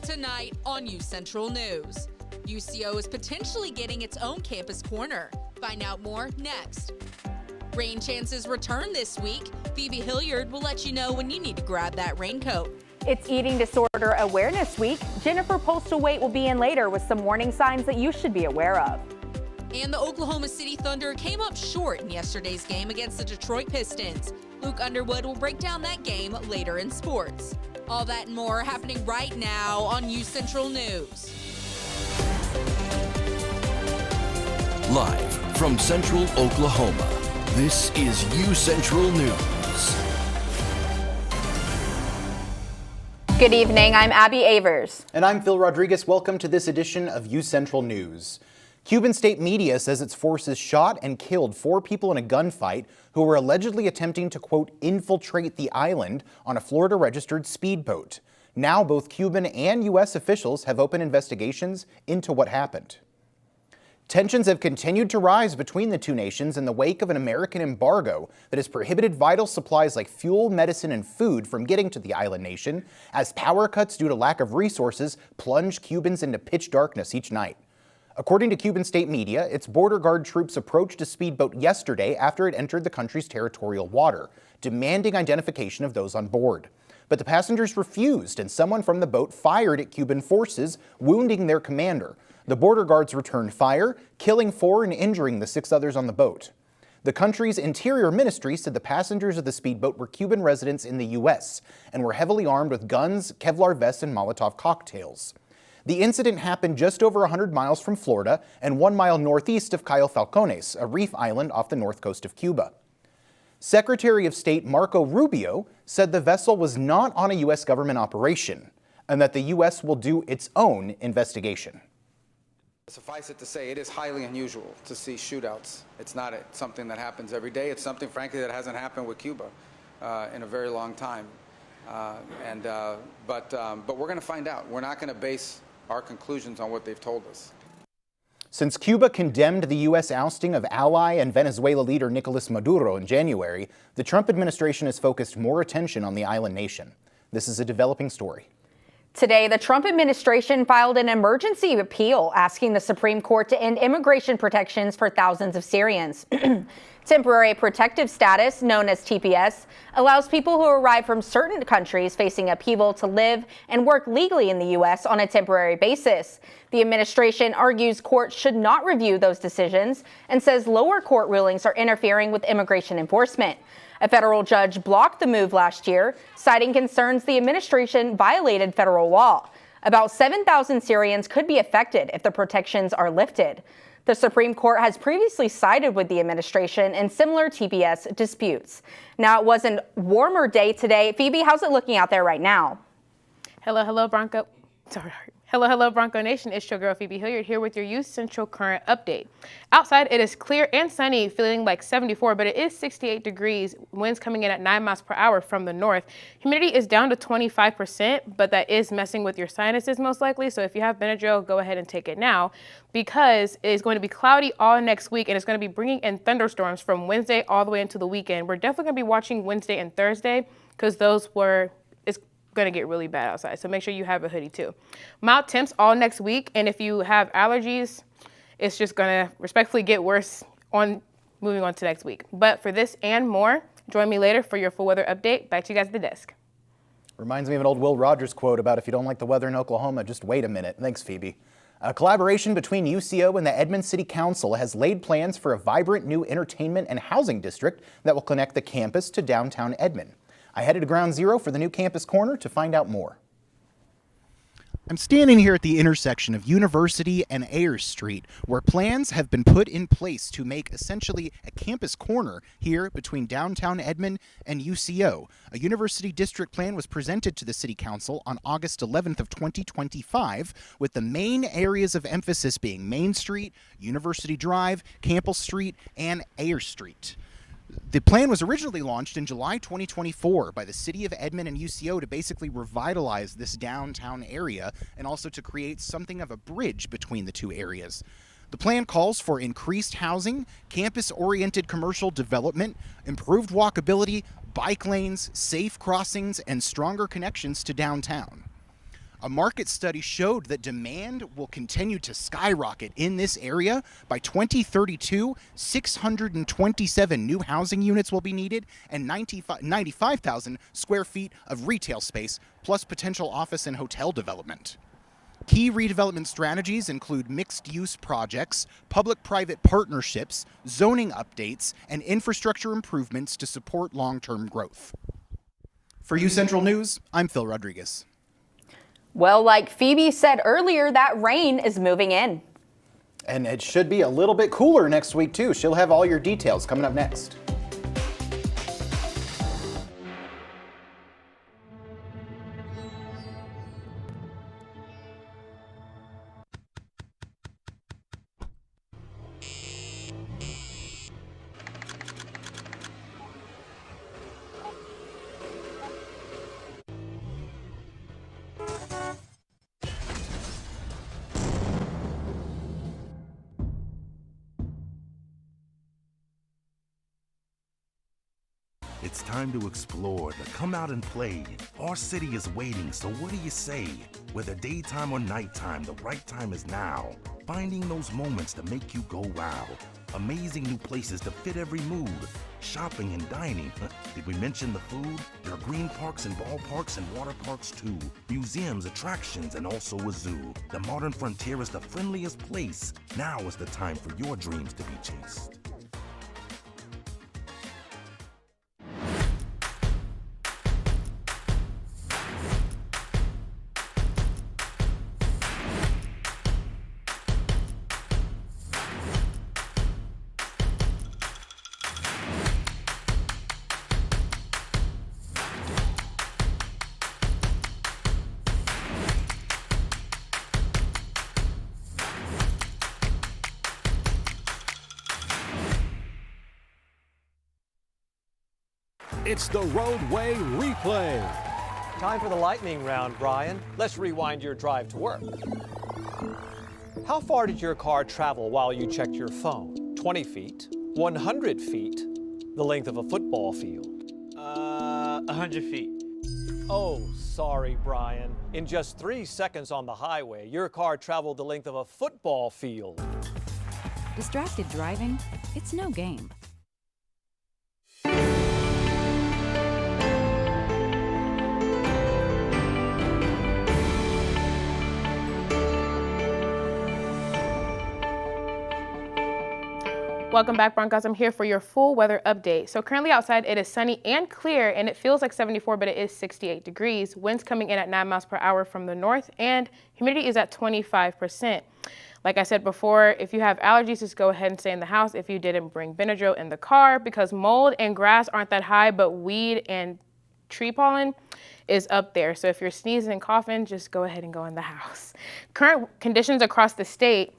Tonight on UCentral News, UCO is potentially getting its own campus corner. Find out more next. Rain chances return this week. Phoebe Hilliard will let you know when you need to grab that raincoat. It's Eating Disorder Awareness Week. Jennifer Postlethwaite will be in later with some warning signs that you should be aware of. And the Oklahoma City Thunder came up short in yesterday's game against the Detroit Pistons. Luke Underwood will break down that game later in sports. All that and more happening right now on UCentral News. Live from Central Oklahoma, this is UCentral News. Good evening, I'm Abby Avers. And I'm Phil Rodriguez. Welcome to this edition of UCentral News. Cuban state media says its forces shot and killed 4 people in a gunfight who were allegedly attempting to, quote, infiltrate the island on a Florida-registered speedboat. Now both Cuban and U.S. officials have opened investigations into what happened. Tensions have continued to rise between the two nations in the wake of an American embargo that has prohibited vital supplies like fuel, medicine, and food from getting to the island nation, as power cuts due to lack of resources plunge Cubans into pitch darkness each night. According to Cuban state media, its border guard troops approached a speedboat yesterday after it entered the country's territorial water, demanding identification of those on board. But the passengers refused, and someone from the boat fired at Cuban forces, wounding their commander. The border guards returned fire, killing 4 and injuring the 6 others on the boat. The country's interior ministry said the passengers of the speedboat were Cuban residents in the U.S. and were heavily armed with guns, Kevlar vests, and Molotov cocktails. The incident happened just over 100 miles from Florida and 1 mile northeast of Cayo Falcones, a reef island off the north coast of Cuba. Secretary of State Marco Rubio said the vessel was not on a U.S. government operation and that the U.S. will do its own investigation. Suffice it to say, it is highly unusual to see shootouts. It's not something that happens every day. It's something, frankly, that hasn't happened with Cuba in a very long time. But we're going to find out. We're not going to base our conclusions on what they've told us. Since Cuba condemned the U.S. ousting of ally and Venezuela leader Nicolas Maduro in January, the Trump administration has focused more attention on the island nation. This is a developing story. Today, the Trump administration filed an emergency appeal asking the Supreme Court to end immigration protections for thousands of Syrians. Temporary protective status, known as TPS, allows people who arrive from certain countries facing upheaval to live and work legally in the U.S. on a temporary basis. The administration argues courts should not review those decisions and says lower court rulings are interfering with immigration enforcement. A federal judge blocked the move last year, citing concerns the administration violated federal law. About 7,000 Syrians could be affected if the protections are lifted. The Supreme Court has previously sided with the administration in similar TPS disputes. Now, it was a warmer day today. Phoebe, how's it looking out there right now? Hello, Bronco. Hello, Bronco Nation. It's your girl, Phoebe Hilliard, here with your UCentral current update. Outside, it is clear and sunny, feeling like 74, but it is 68 degrees, winds coming in at 9 miles per hour from the north. Humidity is down to 25%, but that is messing with your sinuses most likely, so if you have Benadryl, go ahead and take it now, because it is going to be cloudy all next week, and it's going to be bringing in thunderstorms from Wednesday all the way into the weekend. We're definitely going to be watching Wednesday and Thursday, because it's going to get really bad outside, so make sure you have a hoodie too. Mild temps all next week, and if you have allergies, it's just going to respectfully get worse moving on to next week. But for this and more, join me later for your full weather update. Back to you guys at the desk. Reminds me of an old Will Rogers quote about if you don't like the weather in Oklahoma, just wait a minute. Thanks, Phoebe. A collaboration between UCO and the Edmond City Council has laid plans for a vibrant new entertainment and housing district that will connect the campus to downtown Edmond. I headed to Ground Zero for the new campus corner to find out more. I'm standing here at the intersection of University and Ayers Street, where plans have been put in place to make essentially a campus corner here between downtown Edmond and UCO. A university district plan was presented to the City Council on August 11th of 2025, with the main areas of emphasis being Main Street, University Drive, Campbell Street, and Ayers Street. The plan was originally launched in July 2024 by the City of Edmond and UCO to basically revitalize this downtown area and also to create something of a bridge between the two areas. The plan calls for increased housing, campus-oriented commercial development, improved walkability, bike lanes, safe crossings, and stronger connections to downtown. A market study showed that demand will continue to skyrocket in this area. By 2032, 627 new housing units will be needed and 95,000 square feet of retail space, plus potential office and hotel development. Key redevelopment strategies include mixed-use projects, public-private partnerships, zoning updates, and infrastructure improvements to support long-term growth. For UCentral News, I'm Phil Rodriguez. Well, like Phoebe said earlier, that rain is moving in. And it should be a little bit cooler next week, too. She'll have all your details coming up next. It's time to explore, to come out and play. Our city is waiting, so what do you say? Whether daytime or nighttime, the right time is now. Finding those moments to make you go wow. Amazing new places to fit every mood. Shopping and dining. Did we mention the food? There are green parks and ballparks and water parks too. Museums, attractions, and also a zoo. The modern frontier is the friendliest place. Now is the time for your dreams to be chased. It's the Roadway Replay. Time for the lightning round, Brian. Let's rewind your drive to work. How far did your car travel while you checked your phone? 20 feet, 100 feet, the length of a football field? 100 feet. Oh, sorry, Brian. In just 3 seconds on the highway, your car traveled the length of a football field. Distracted driving? It's no game. Welcome back, Broncos. I'm here for your full weather update. So currently outside, it is sunny and clear, and it feels like 74, but it is 68 degrees. Winds coming in at 9 miles per hour from the north, and humidity is at 25%. Like I said before, if you have allergies, just go ahead and stay in the house if you didn't bring Benadryl in the car, because mold and grass aren't that high, but weed and tree pollen is up there. So if you're sneezing and coughing, just go ahead and go in the house. Current conditions across the state.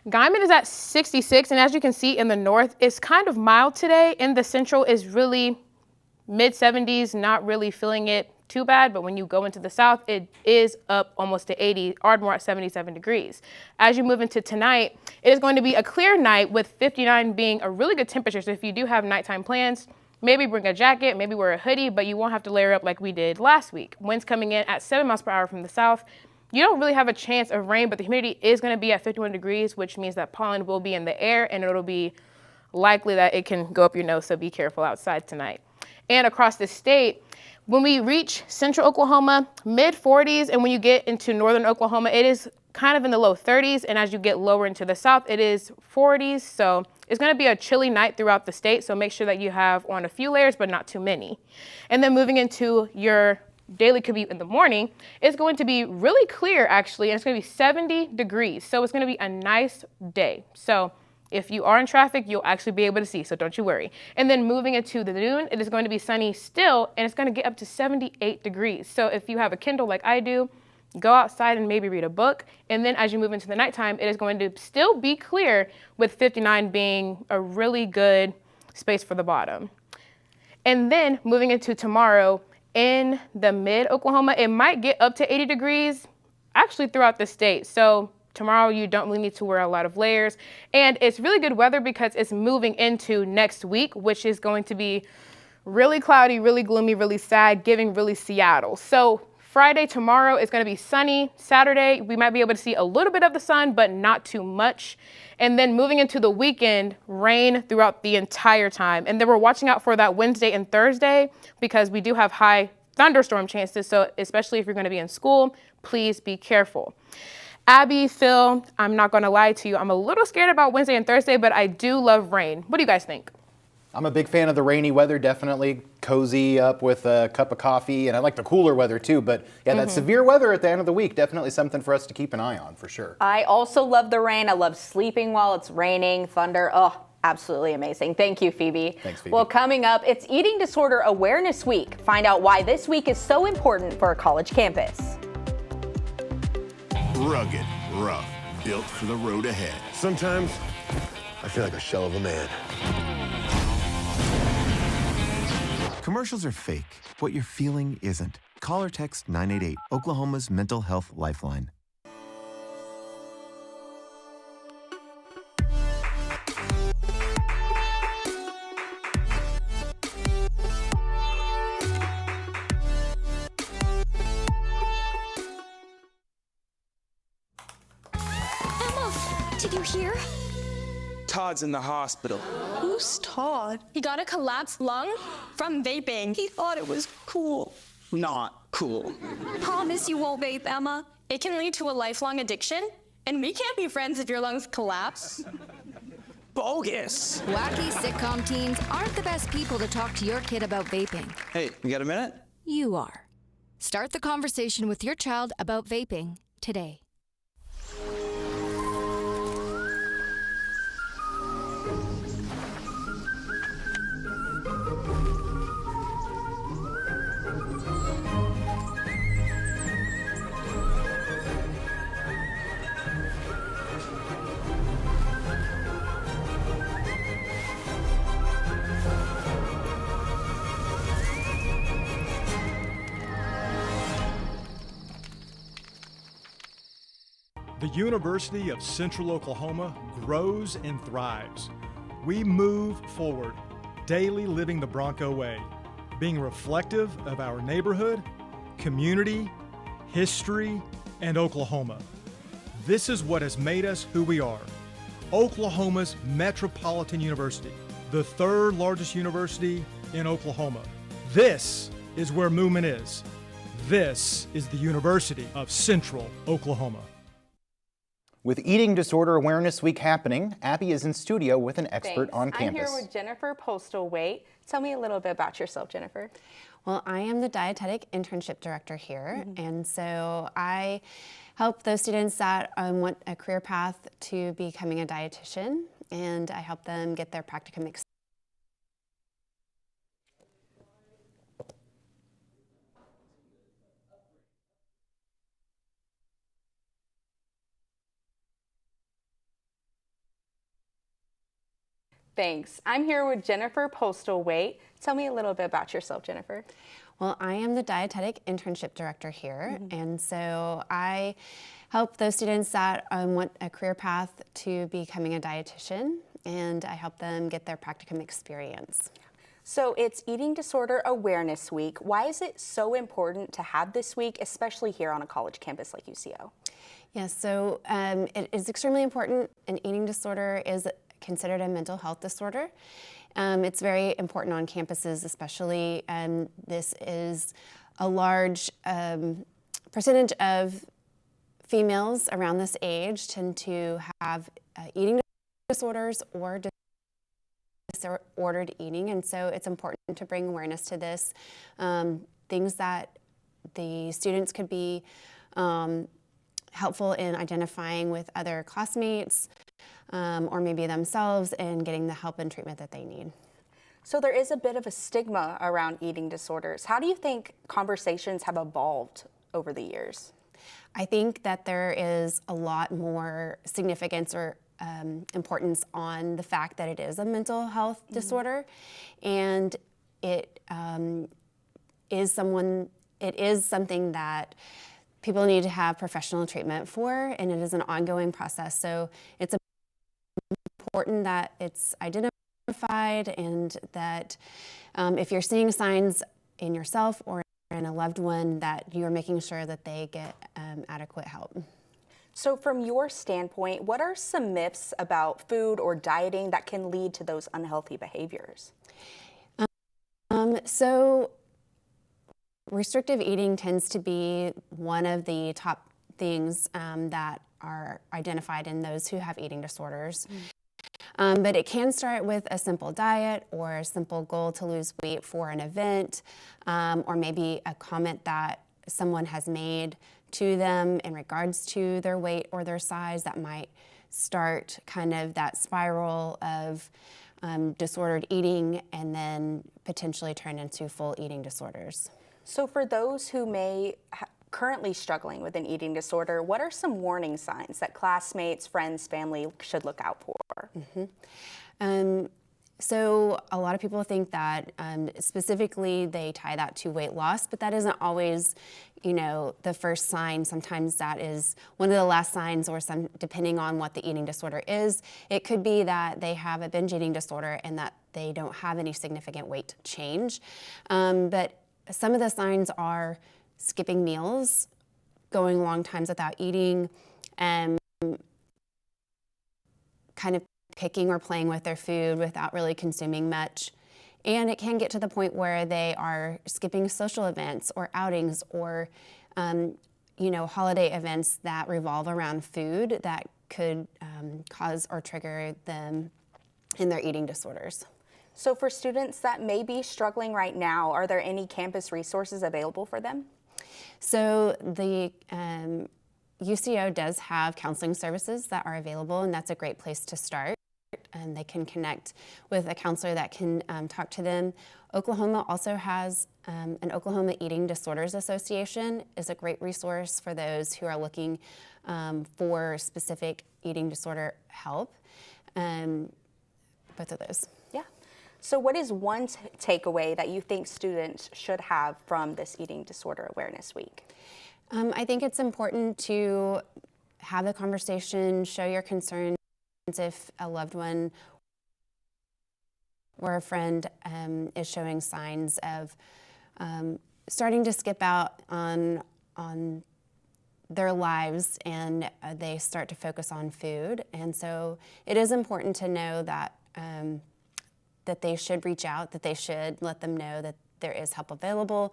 Guyman is at 66, and as you can see in the north, it's kind of mild today. In the central is really mid 70s, not really feeling it too bad, but when you go into the south, it is up almost to 80, Ardmore at 77 degrees. As you move into tonight, it is going to be a clear night with 59 being a really good temperature. So if you do have nighttime plans, maybe bring a jacket, maybe wear a hoodie, but you won't have to layer up like we did last week. Winds coming in at 7 miles per hour from the south. You don't really have a chance of rain, but the humidity is going to be at 51 degrees, which means that pollen will be in the air, and it'll be likely that it can go up your nose, so be careful outside tonight. And across the state, when we reach central Oklahoma, mid 40s, and when you get into northern Oklahoma, it is kind of in the low 30s, and as you get lower into the south, it is 40s, so it's going to be a chilly night throughout the state, so make sure that you have on a few layers, but not too many. And then moving into your daily commute in the morning, it's going to be really clear actually, and it's going to be 70 degrees. So it's going to be a nice day. So if you are in traffic, you'll actually be able to see, so don't you worry. And then moving into the noon, it is going to be sunny still, and it's going to get up to 78 degrees. So if you have a Kindle like I do, go outside and maybe read a book. And then as you move into the nighttime, it is going to still be clear, with 59 being a really good space for the bottom. And then moving into tomorrow, in the mid Oklahoma, it might get up to 80 degrees actually throughout the state. So tomorrow you don't really need to wear a lot of layers. And it's really good weather because it's moving into next week, which is going to be really cloudy, really gloomy, really sad, giving really Seattle. So Friday, tomorrow is going to be sunny. Saturday, we might be able to see a little bit of the sun, but not too much. And then moving into the weekend, rain throughout the entire time. And then we're watching out for that Wednesday and Thursday because we do have high thunderstorm chances. So especially if you're going to be in school, please be careful. Abby, Phil, I'm not going to lie to you. I'm a little scared about Wednesday and Thursday, but I do love rain. What do you guys think? I'm a big fan of the rainy weather, definitely cozy up with a cup of coffee, and I like the cooler weather too, but yeah, that severe weather at the end of the week, definitely something for us to keep an eye on for sure. I also love the rain. I love sleeping while it's raining, thunder. Oh, absolutely amazing. Thank you, Phoebe. Thanks, Phoebe. Well, coming up, it's Eating Disorder Awareness Week. Find out why this week is so important for a college campus. Rugged, rough, built for the road ahead. Sometimes I feel like a shell of a man. Commercials are fake. What you're feeling isn't. Call or text 988, Oklahoma's mental health lifeline. Emma, did you hear? Todd's in the hospital. Who's Todd? He got a collapsed lung from vaping. He thought it was cool. Not cool. Promise you won't vape, Emma. It can lead to a lifelong addiction, and we can't be friends if your lungs collapse. Bogus. Wacky sitcom teens aren't the best people to talk to your kid about vaping. Hey, you got a minute? You are. Start the conversation with your child about vaping today. The University of Central Oklahoma grows and thrives. We move forward, daily living the Bronco way, being reflective of our neighborhood, community, history, and Oklahoma. This is what has made us who we are. Oklahoma's Metropolitan University, the third largest university in Oklahoma. This is where movement is. This is the University of Central Oklahoma. With Eating Disorder Awareness Week happening, Abby is in studio with an expert on campus. I'm here with Jennifer Postlethwaite. Tell me a little bit about yourself, Jennifer. Well, I am the dietetic internship director here, and so I help those students that want a career path to becoming a dietitian, and I help them get their practicum experience. Thanks. I'm here with Jennifer Postlethwaite. Tell me a little bit about yourself, Jennifer. Well, I am the dietetic internship director here, and so I help those students that want a career path to becoming a dietitian, and I help them get their practicum experience. So it's Eating Disorder Awareness Week. Why is it so important to have this week, especially here on a college campus like UCO? Yes, so it is extremely important. An eating disorder is considered a mental health disorder. It's very important on campuses especially, and this is a large percentage of females around this age tend to have eating disorders or disordered eating, and so it's important to bring awareness to this. Things that the students could be helpful in identifying with other classmates, or maybe themselves, and getting the help and treatment that they need. So there is a bit of a stigma around eating disorders. How do you think conversations have evolved over the years? I think that there is a lot more significance or importance on the fact that it is a mental health disorder, and it is something that people need to have professional treatment for, and it is an ongoing process. So it's important that it's identified, and that if you're seeing signs in yourself or in and a loved one, that you're making sure that they get adequate help. So from your standpoint, what are some myths about food or dieting that can lead to those unhealthy behaviors? So restrictive eating tends to be one of the top things that are identified in those who have eating disorders. But it can start with a simple diet or a simple goal to lose weight for an event, or maybe a comment that someone has made to them in regards to their weight or their size that might start kind of that spiral of disordered eating and then potentially turn into full eating disorders. So for those who may currently struggling with an eating disorder, what are some warning signs that classmates, friends, family should look out for? So a lot of people think that specifically they tie that to weight loss, but that isn't always, the first sign. Sometimes that is one of the last signs, or depending on what the eating disorder is. It could be that they have a binge eating disorder and that they don't have any significant weight change. But some of the signs are skipping meals, going long times without eating, kind of picking or playing with their food without really consuming much. And it can get to the point where they are skipping social events or outings or, holiday events that revolve around food that could cause or trigger them in their eating disorders. So for students that may be struggling right now, are there any campus resources available for them? So the UCO does have counseling services that are available, and that's a great place to start. And they can connect with a counselor that can talk to them. Oklahoma also has an Oklahoma Eating Disorders Association is a great resource for those who are looking for specific eating disorder help. Both of those. Yeah. So what is one takeaway that you think students should have from this Eating Disorder Awareness Week? I think it's important to have the conversation, show your concern. If a loved one or a friend is showing signs of starting to skip out on their lives and they start to focus on food. And so it is important to know that that they should reach out, that they should let them know that there is help available,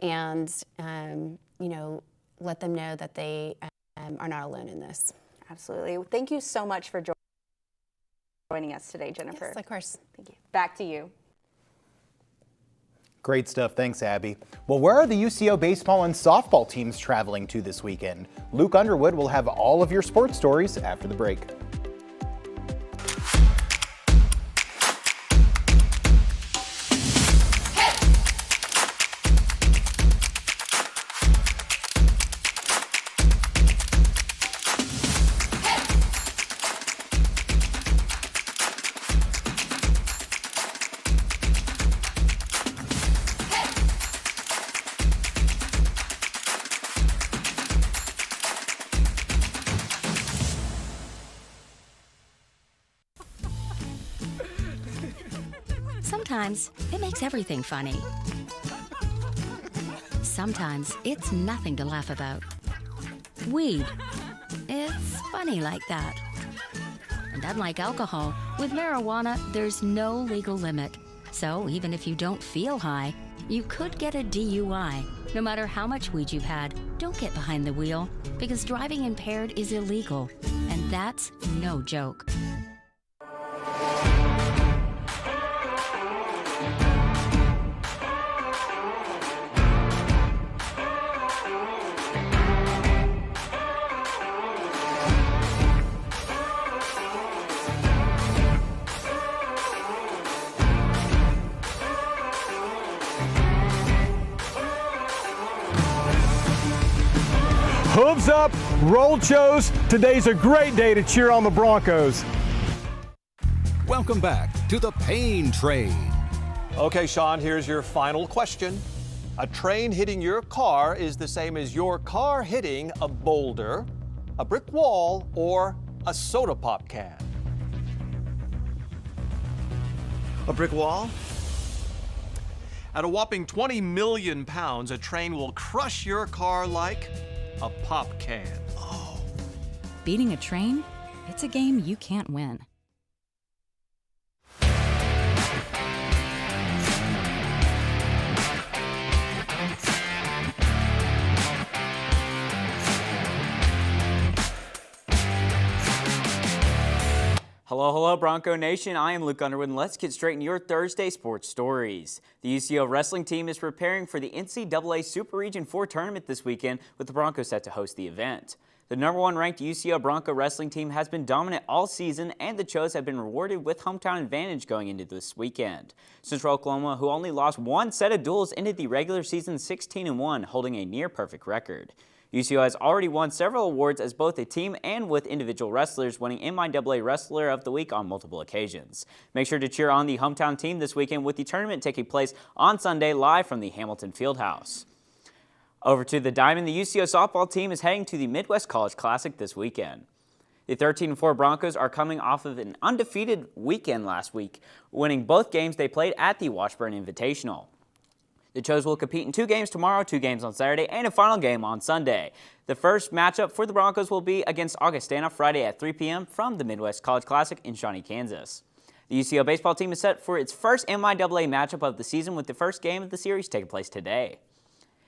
and let them know that they are not alone in this. Absolutely. Thank you so much for joining us today, Jennifer. Yes, of course. Thank you. Back to you. Great stuff. Thanks, Abby. Well, where are the UCO baseball and softball teams traveling to this weekend? Luke Underwood will have all of your sports stories after the break. Sometimes it makes everything funny. Sometimes it's nothing to laugh about. Weed. It's funny like that. And unlike alcohol, with marijuana, there's no legal limit. So even if you don't feel high, you could get a DUI. No matter how much weed you've had, don't get behind the wheel, because driving impaired is illegal. And that's no joke. Hooves up, roll Chos. Today's a great day to cheer on the Broncos. Welcome back to the Pain Train. Okay, Sean, here's your final question. A train hitting your car is the same as your car hitting a boulder, a brick wall, or a soda pop can. A brick wall? At a whopping 20 million pounds, a train will crush your car like a pop can. Beating a train? It's a game you can't win. Hello, Bronco Nation. I am Luke Underwood, and let's get straight into your Thursday sports stories. The UCO wrestling team is preparing for the NCAA Super Region 4 tournament this weekend, with the Broncos set to host the event. The #1 ranked UCO Bronco wrestling team has been dominant all season, and the Chos have been rewarded with hometown advantage going into this weekend. Central Oklahoma, who only lost one set of duels, ended the regular season 16-1, holding a near-perfect record. UCO has already won several awards as both a team and with individual wrestlers, winning MIAA Wrestler of the Week on multiple occasions. Make sure to cheer on the hometown team this weekend, with the tournament taking place on Sunday live from the Hamilton Fieldhouse. Over to the Diamond, the UCO softball team is heading to the Midwest College Classic this weekend. The 13-4 Broncos are coming off of an undefeated weekend last week, winning both games they played at the Washburn Invitational. The Chos will compete in 2 games tomorrow, 2 games on Saturday, and a final game on Sunday. The first matchup for the Broncos will be against Augustana Friday at 3 p.m. from the Midwest College Classic in Shawnee, Kansas. The UCO baseball team is set for its first MIAA matchup of the season, with the first game of the series taking place today.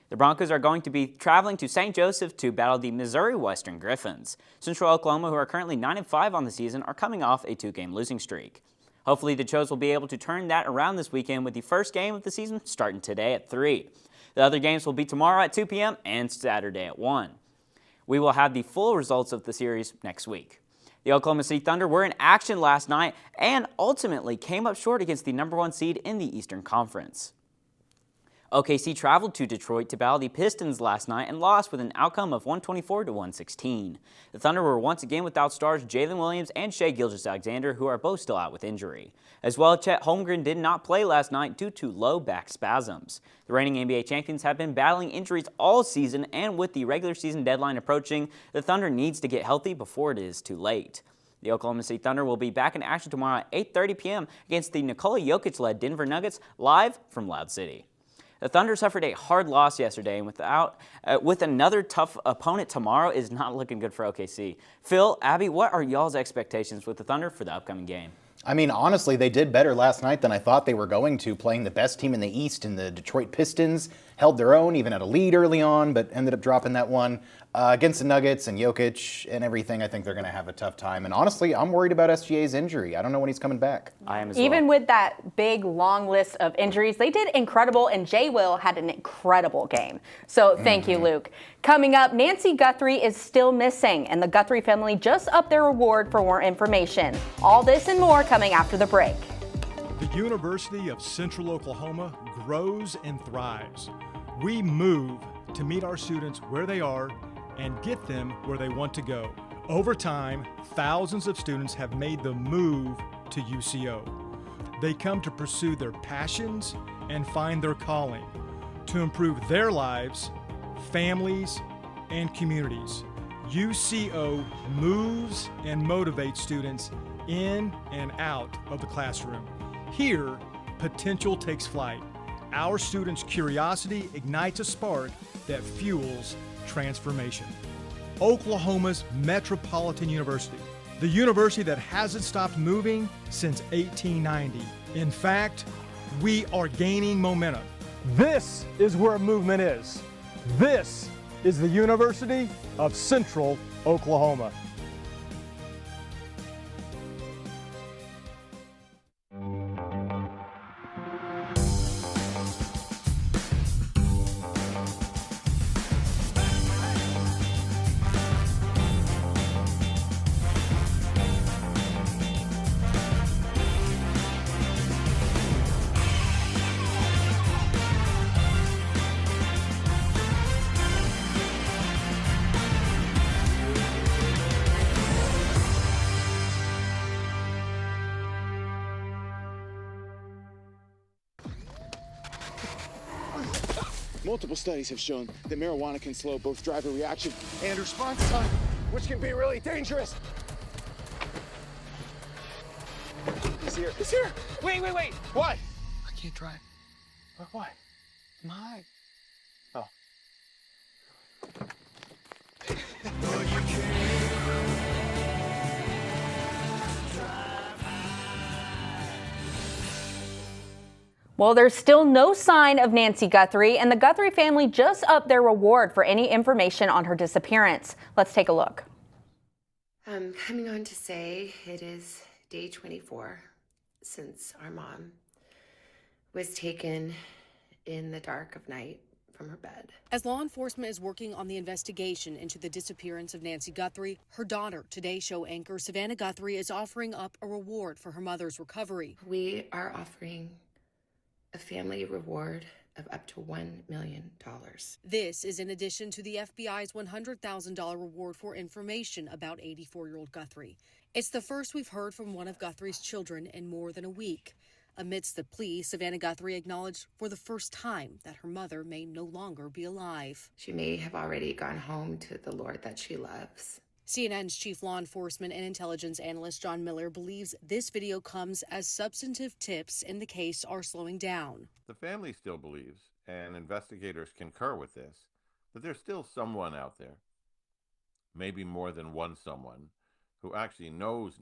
The Broncos are going to be traveling to St. Joseph to battle the Missouri Western Griffins. Central Oklahoma, who are currently 9-5 on the season, are coming off a 2-game losing streak. Hopefully, the Chos will be able to turn that around this weekend, with the first game of the season starting today at 3. The other games will be tomorrow at 2 p.m. and Saturday at 1. We will have the full results of the series next week. The Oklahoma City Thunder were in action last night and ultimately came up short against the #1 seed in the Eastern Conference. OKC traveled to Detroit to battle the Pistons last night and lost with an outcome of 124-116. The Thunder were once again without stars Jalen Williams and Shai Gilgeous-Alexander, who are both still out with injury. As well, Chet Holmgren did not play last night due to low back spasms. The reigning NBA champions have been battling injuries all season, and with the regular season deadline approaching, the Thunder needs to get healthy before it is too late. The Oklahoma City Thunder will be back in action tomorrow at 8:30 p.m. against the Nikola Jokic-led Denver Nuggets, live from Loud City. The Thunder suffered a hard loss yesterday, and with another tough opponent tomorrow is not looking good for OKC. Phil, Abby, what are y'all's expectations with the Thunder for the upcoming game? I mean, honestly, they did better last night than I thought they were going to, playing the best team in the East in the Detroit Pistons. Held their own, even had a lead early on, but ended up dropping that one. Against the Nuggets and Jokic and everything, I think they're going to have a tough time. And honestly, I'm worried about SGA's injury. I don't know when he's coming back. I am as Even well. with that big, long list of injuries, they did incredible, and Jay Will had an incredible game. So thank you, Luke. Coming up, Nancy Guthrie is still missing, and the Guthrie family just upped their reward for more information. All this and more coming after the break. The University of Central Oklahoma grows and thrives. We move to meet our students where they are and get them where they want to go. Over time, thousands of students have made the move to UCO. They come to pursue their passions and find their calling, to improve their lives, families, and communities. UCO moves and motivates students in and out of the classroom. Here, potential takes flight. Our students' curiosity ignites a spark that fuels transformation. Oklahoma's Metropolitan University, the university that hasn't stopped moving since 1890. In fact, we are gaining momentum. This is where movement is. This is the University of Central Oklahoma. Multiple studies have shown that marijuana can slow both driver reaction and response time, which can be really dangerous. He's here. He's here. Wait. What? I can't drive. What? My. Oh. Well, there's still no sign of Nancy Guthrie, and the Guthrie family just upped their reward for any information on her disappearance. Let's take a look. I'm coming on to say it is day 24 since our mom was taken in the dark of night from her bed. As law enforcement is working on the investigation into the disappearance of Nancy Guthrie, her daughter, Today Show anchor Savannah Guthrie, is offering up a reward for her mother's recovery. We are offering a family reward of up to $1 million. This is in addition to the FBI's $100,000 reward for information about 84-year-old Guthrie. It's the first we've heard from one of Guthrie's children in more than a week. Amidst the plea, Savannah Guthrie acknowledged for the first time that her mother may no longer be alive. She may have already gone home to the Lord that she loves. CNN's chief law enforcement and intelligence analyst John Miller believes this video comes as substantive tips in the case are slowing down. The family still believes, and investigators concur with this, that there's still someone out there, maybe more than one someone, who actually knows.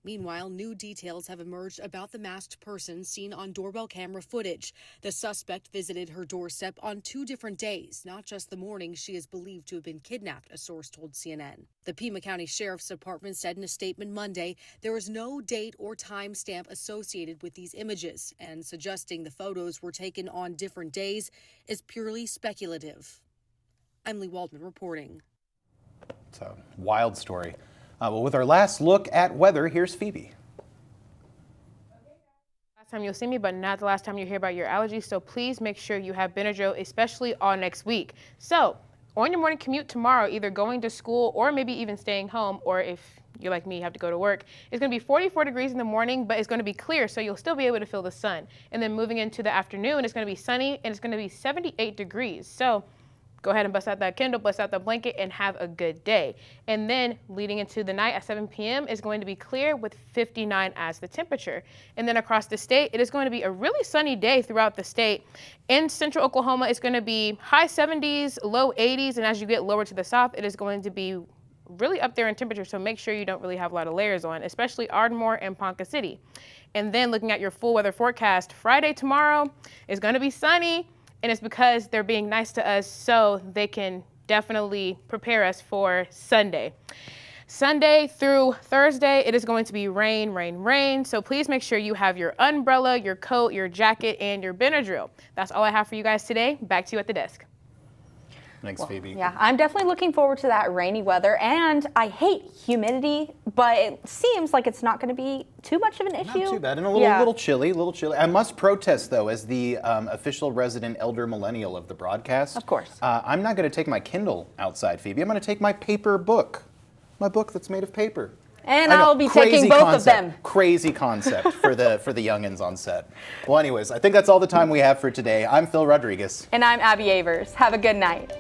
Meanwhile, new details have emerged about the masked person seen on doorbell camera footage. The suspect visited her doorstep on 2 different days, not just the morning she is believed to have been kidnapped, a source told CNN. The Pima County Sheriff's Department said in a statement Monday there is no date or time stamp associated with these images, and suggesting the photos were taken on different days is purely speculative. I'm Lee Waldman reporting. It's a wild story. Well, with our last look at weather, here's Phoebe. Last time you'll see me, but not the last time you hear about your allergies, so please make sure you have Benadryl, especially all next week. So, on your morning commute tomorrow, either going to school or maybe even staying home, or if you're like me, you have to go to work, it's going to be 44 degrees in the morning, but it's going to be clear, so you'll still be able to feel the sun. And then moving into the afternoon, it's going to be sunny, and it's going to be 78 degrees. So, go ahead and bust out that Kindle, bust out the blanket, and have a good day. And then leading into the night at 7 p.m. is going to be clear with 59 as the temperature. And then across the state, it is going to be a really sunny day throughout the state. In central Oklahoma, it's going to be high 70s, low 80s, and as you get lower to the south, it is going to be really up there in temperature, so make sure you don't really have a lot of layers on, especially Ardmore and Ponca City. And then looking at your full weather forecast, Friday tomorrow is going to be sunny, and it's because they're being nice to us so they can definitely prepare us for Sunday. Sunday through Thursday, it is going to be rain, rain, rain. So please make sure you have your umbrella, your coat, your jacket, and your Benadryl. That's all I have for you guys today. Back to you at the desk. Thanks, Phoebe. Yeah, I'm definitely looking forward to that rainy weather, and I hate humidity, but it seems like it's not going to be too much of an issue. Not too bad, and a little chilly, I must protest, though, as the official resident elder millennial of the broadcast. Of course. I'm not going to take my Kindle outside, Phoebe. I'm going to take my paper book, my book that's made of paper. And I'll be taking both of them. Crazy concept for the youngins on set. Well, anyways, I think that's all the time we have for today. I'm Phil Rodriguez. And I'm Abby Avers. Have a good night.